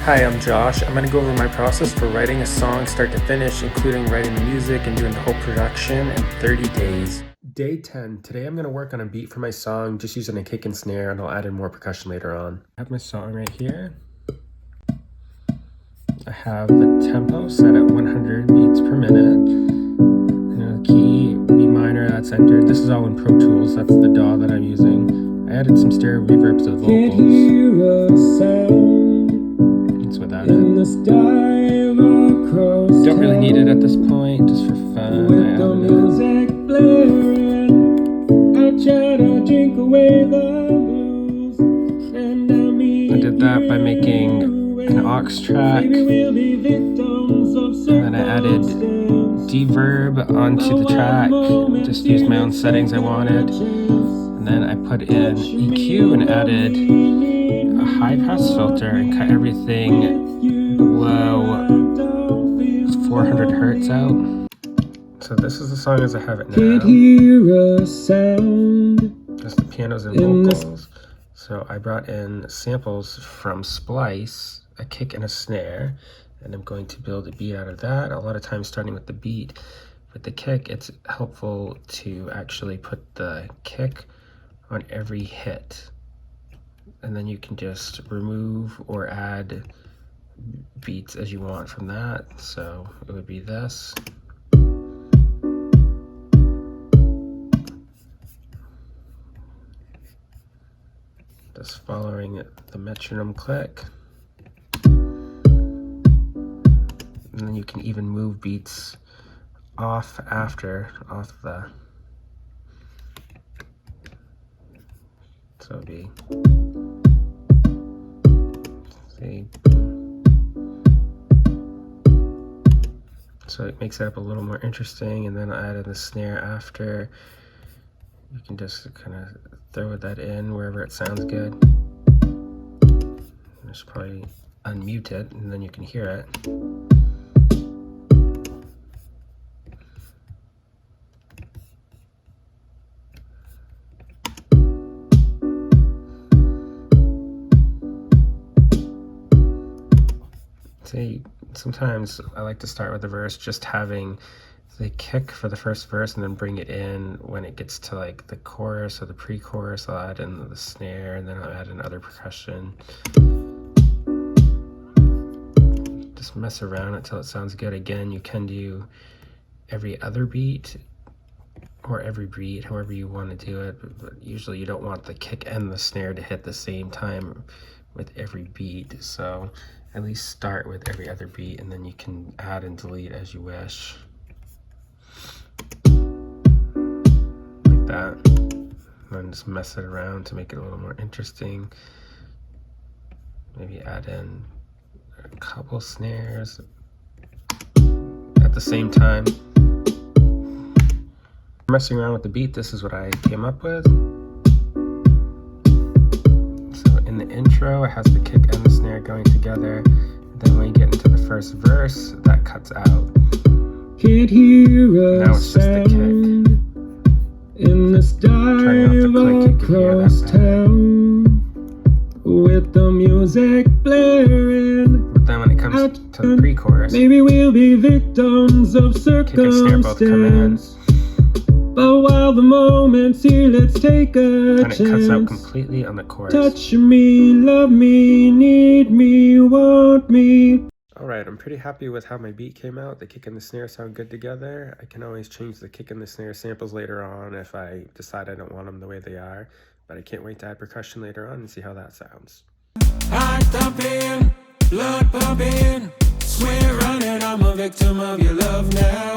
Hi, I'm Josh. I'm going to go over my process for writing a song start to finish, including writing the music and doing the whole production in 30 days. Day 10. Today I'm going to work on a beat for my song, just using a kick and snare, and I'll add in more percussion later on. I have my song right here. I have the tempo set at 100 beats per minute. And a key, B minor, that's entered. This is all in Pro Tools. That's the DAW that I'm using. I added some stereo reverb to the vocals. Without it. Don't really need it at this point, just for fun. I did that by making an aux track, and then I added reverb onto the track, just used my own settings I wanted, and then I put in EQ and added a high pass filter and cut everything below 400 hertz out. So this is the song as I have it now. Can't hear a sound. Just the pianos and vocals. So I brought in samples from Splice, a kick and a snare, and I'm going to build a beat out of that. A lot of times starting with the beat. With the kick, it's helpful to actually put the kick on every hit. And then you can just remove or add beats as you want from that. So it would be this. Just following the metronome click. And then you can even move beats off the, so it'd be, see, so it makes it up a little more interesting. And then I added the snare after. You can just kind of throw that in wherever it sounds good. Just probably unmute it, and then you can hear it. See, sometimes I like to start with the verse, just having the kick for the first verse and then bring it in when it gets to like the chorus or the pre-chorus. I'll add in the snare and then I'll add in other percussion. Just mess around until it sounds good. Again, you can do every other beat or every beat, however you want to do it, but usually you don't want the kick and the snare to hit the same time with every beat. So at least start with every other beat, and then you can add and delete as you wish. Like that. And then just mess it around to make it a little more interesting. Maybe add in a couple snares at the same time. Messing around with the beat, this is what I came up with. In the intro, it has the kick and the snare going together. Then when you get into the first verse, that cuts out. Can't hear now it's just the kick. In this dive across town with the music blaring. But then when it comes to the pre-chorus, maybe we'll be victims of circumstance. Kick and snare both come in. But while the moment's here, let's take a chance. And it cuts out completely on the chorus. Touch me, love me, need me, want me. Alright, I'm pretty happy with how my beat came out. The kick and the snare sound good together. I can always change the kick and the snare samples later on if I decide I don't want them the way they are. But I can't wait to add percussion later on and see how that sounds. Heart thumping, blood pumping, swear running, I'm a victim of your love now.